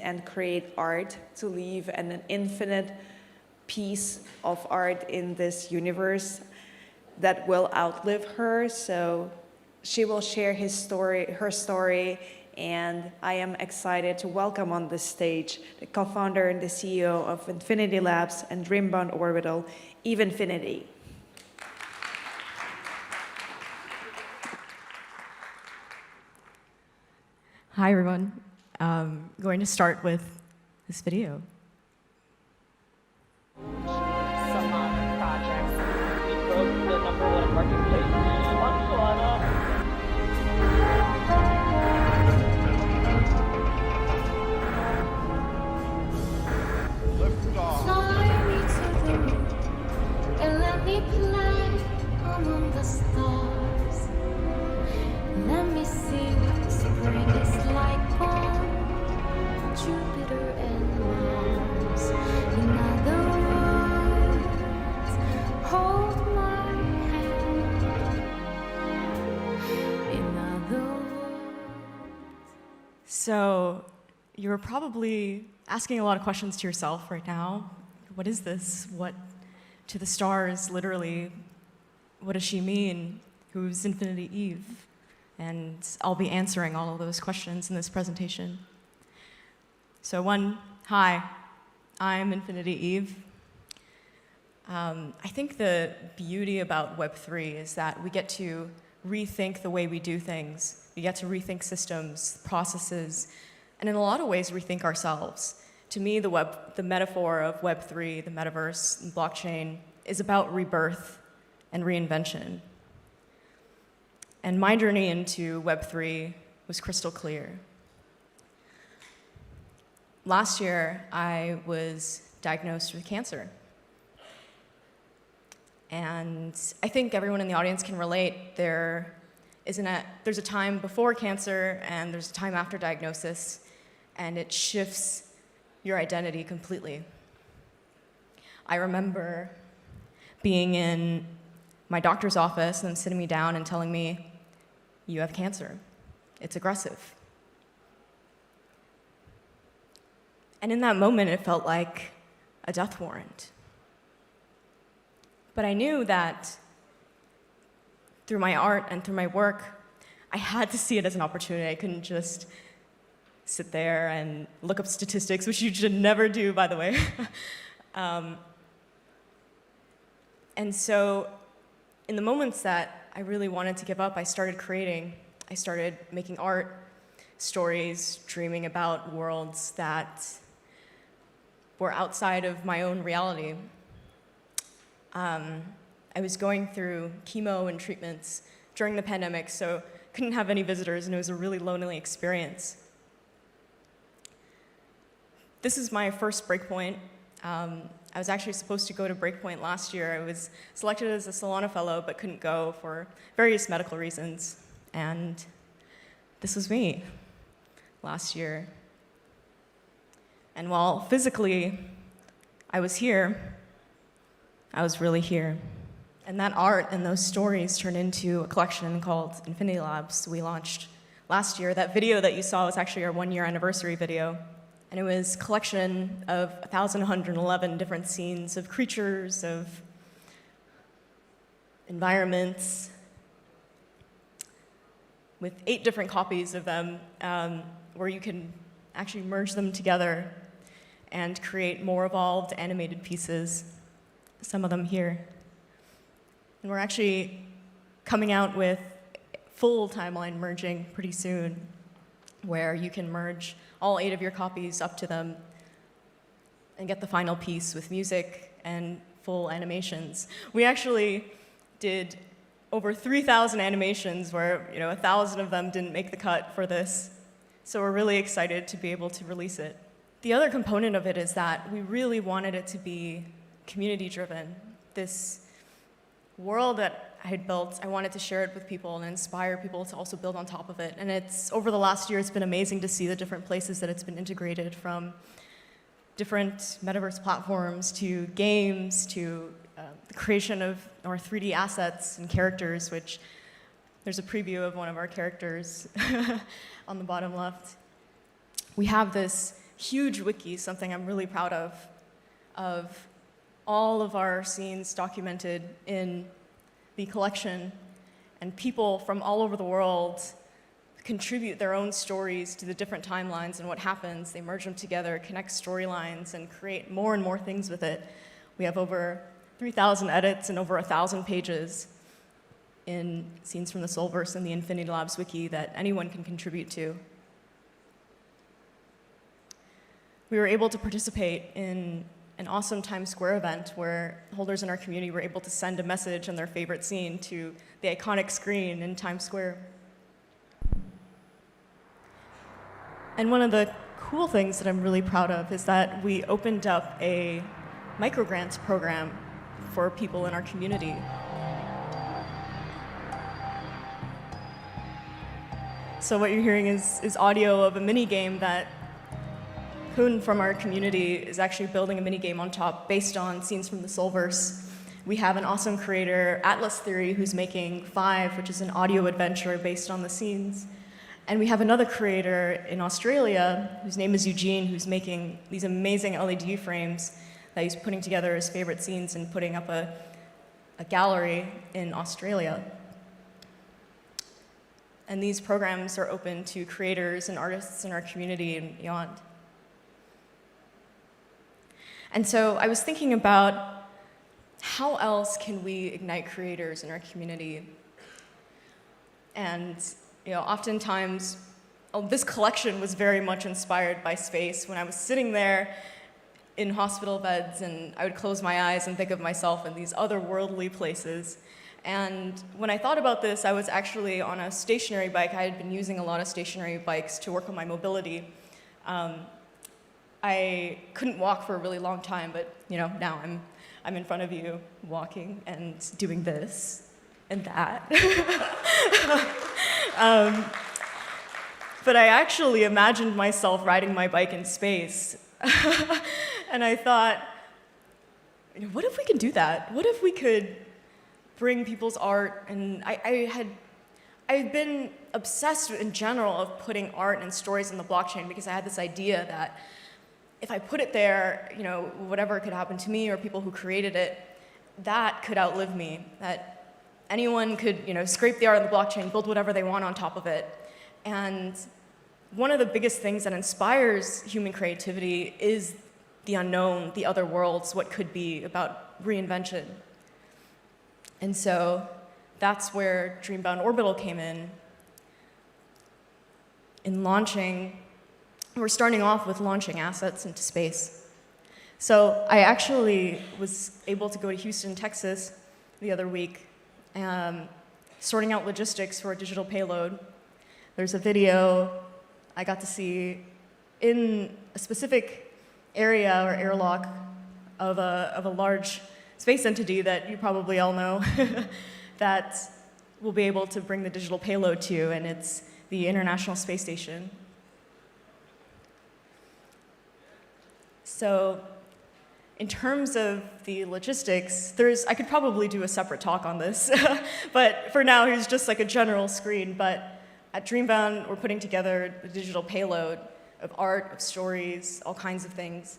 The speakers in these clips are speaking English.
and create art, to leave an infinite piece of art in this universe that will outlive her. So she will share her story, and I am excited to welcome on this stage the co-founder and the CEO of Infinity Labs and Dreambound Orbital, Eve Infinity. Hi, everyone. I'm going to start with this video. Solana project. We broke the #1 marketplace on Solana. Fly me to the moon and let me play among the stars. Let me see what spring is like on Jupiter and Mars. In other words, hold my hand. In other words. So you're probably asking a lot of questions to yourself right now. What is this? What to the stars, literally? What does she mean? Who's Infinity Eve? And I'll be answering all of those questions in this presentation. So hi, I'm Infinity Eve. I think the beauty about Web3 is that we get to rethink the way we do things. We get to rethink systems, processes, and in a lot of ways rethink ourselves. To me, the metaphor of Web3, the metaverse, and blockchain is about rebirth and reinvention. And my journey into Web3 was crystal clear. Last year, I was diagnosed with cancer. And I think everyone in the audience can relate. There's a time before cancer and there's a time after diagnosis, and it shifts your identity completely. I remember being in my doctor's office and them sitting me down and telling me, "You have cancer. It's aggressive." And in that moment, it felt like a death warrant. But I knew that through my art and through my work, I had to see it as an opportunity. I couldn't just sit there and look up statistics, which you should never do, by the way. And so in the moments that I really wanted to give up, I started creating. I started making art, stories, dreaming about worlds that were outside of my own reality. I was going through chemo and treatments during the pandemic, so couldn't have any visitors, and it was a really lonely experience. This is my first Breakpoint. I was actually supposed to go to Breakpoint last year. I was selected as a Solana fellow, but couldn't go for various medical reasons. And this was me last year. And while physically I was here, I was really here. And that art and those stories turned into a collection called Infinity Labs we launched last year. That video that you saw was actually our 1-year anniversary video. And it was a collection of 1,111 different scenes of creatures, of environments, with 8 different copies of them, where you can actually merge them together and create more evolved animated pieces, some of them here. And we're actually coming out with full timeline merging pretty soon, where you can merge all 8 of your copies up to them and get the final piece with music and full animations. We actually did over 3,000 animations where 1,000 of them didn't make the cut for this. So we're really excited to be able to release it. The other component of it is that we really wanted it to be community-driven. This world that I had built, I wanted to share it with people and inspire people to also build on top of it. And over the last year, it's been amazing to see the different places that it's been integrated, from different metaverse platforms to games to the creation of our 3D assets and characters, which there's a preview of one of our characters on the bottom left. We have this huge wiki, something I'm really proud of all of our scenes documented in the collection, and people from all over the world contribute their own stories to the different timelines and what happens. They merge them together, connect storylines, and create more and more things with it. We have over 3,000 edits and over 1,000 pages in Scenes from the Soulverse and the Infinity Labs wiki that anyone can contribute to. We were able to participate in an awesome Times Square event where holders in our community were able to send a message on their favorite scene to the iconic screen in Times Square. And one of the cool things that I'm really proud of is that we opened up a microgrants program for people in our community. So what you're hearing is audio of a mini game that Hoon from our community is actually building a mini game on top based on Scenes from the Soulverse. We have an awesome creator, Atlas Theory, who's making 5, which is an audio adventure based on the scenes. And we have another creator in Australia, whose name is Eugene, who's making these amazing LED frames that he's putting together his favorite scenes and putting up a gallery in Australia. And these programs are open to creators and artists in our community and beyond. And so I was thinking about how else can we ignite creators in our community? And oftentimes, this collection was very much inspired by space. When I was sitting there in hospital beds, and I would close my eyes and think of myself in these otherworldly places. And when I thought about this, I was actually on a stationary bike. I had been using a lot of stationary bikes to work on my mobility. I couldn't walk for a really long time, but now I'm in front of you walking and doing this and that. But I actually imagined myself riding my bike in space. And I thought, what if we could do that? What if we could bring people's art? And I've been obsessed in general of putting art and stories in the blockchain because I had this idea that if I put it there, whatever could happen to me or people who created it, that could outlive me. That anyone could, scrape the art on the blockchain, build whatever they want on top of it. And one of the biggest things that inspires human creativity is the unknown, the other worlds, what could be, about reinvention. And so that's where Dreambound Orbital came in. We're starting off with launching assets into space. So I actually was able to go to Houston, Texas the other week, sorting out logistics for a digital payload. There's a video I got to see in a specific area or airlock of a large space entity that you probably all know that we'll be able to bring the digital payload to, and it's the International Space Station. So in terms of the logistics, I could probably do a separate talk on this, but for now, here's just like a general screen. But at Dreambound, we're putting together a digital payload of art, of stories, all kinds of things.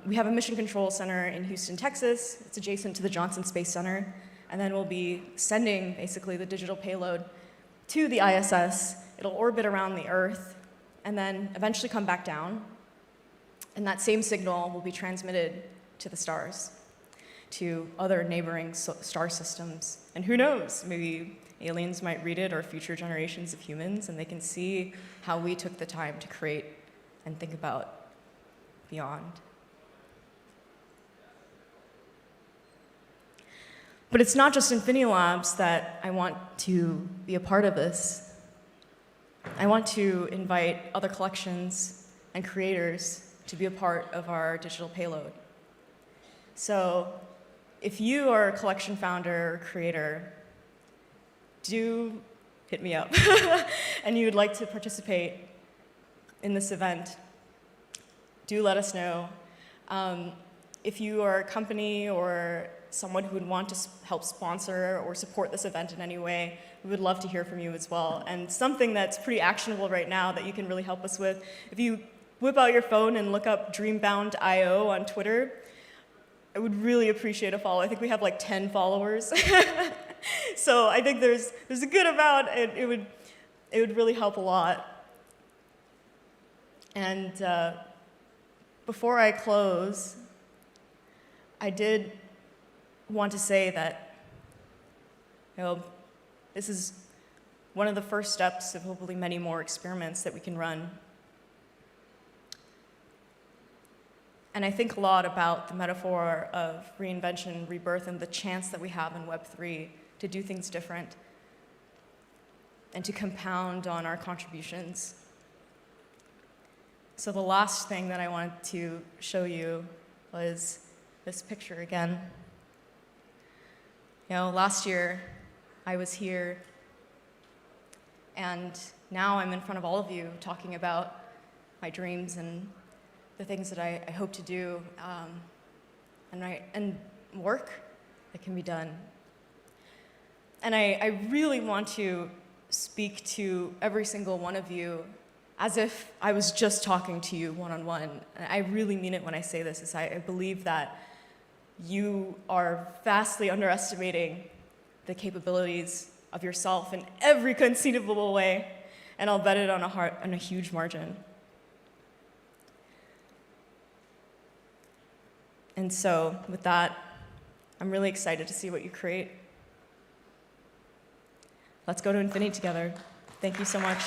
We have a mission control center in Houston, Texas. It's adjacent to the Johnson Space Center. And then we'll be sending, basically, the digital payload to the ISS. It'll orbit around the Earth, and then eventually come back down. And that same signal will be transmitted to the stars, to other neighboring star systems. And who knows, maybe aliens might read it, or future generations of humans, and they can see how we took the time to create and think about beyond. But it's not just Infinity Labs that I want to be a part of this. I want to invite other collections and creators to be a part of our digital payload. So if you are a collection founder or creator, do hit me up and you would like to participate in this event, do let us know. If you are a company or someone who would want to help sponsor or support this event in any way, we would love to hear from you as well. And something that's pretty actionable right now that you can really help us with, if you whip out your phone and look up Dreambound.io on Twitter. I would really appreciate a follow. I think we have like 10 followers. So I think there's a good amount, and it would really help a lot. And before I close, I did want to say that, this is one of the first steps of hopefully many more experiments that we can run. And I think a lot about the metaphor of reinvention, rebirth, and the chance that we have in Web3 to do things different and to compound on our contributions. So the last thing that I wanted to show you was this picture again. Last year I was here, and now I'm in front of all of you talking about my dreams and the things that I hope to do, and work that can be done. And I really want to speak to every single one of you as if I was just talking to you one-on-one. And I really mean it when I say this, is I believe that you are vastly underestimating the capabilities of yourself in every conceivable way, and I'll bet it on a huge margin. And so, with that, I'm really excited to see what you create. Let's go to infinity together. Thank you so much.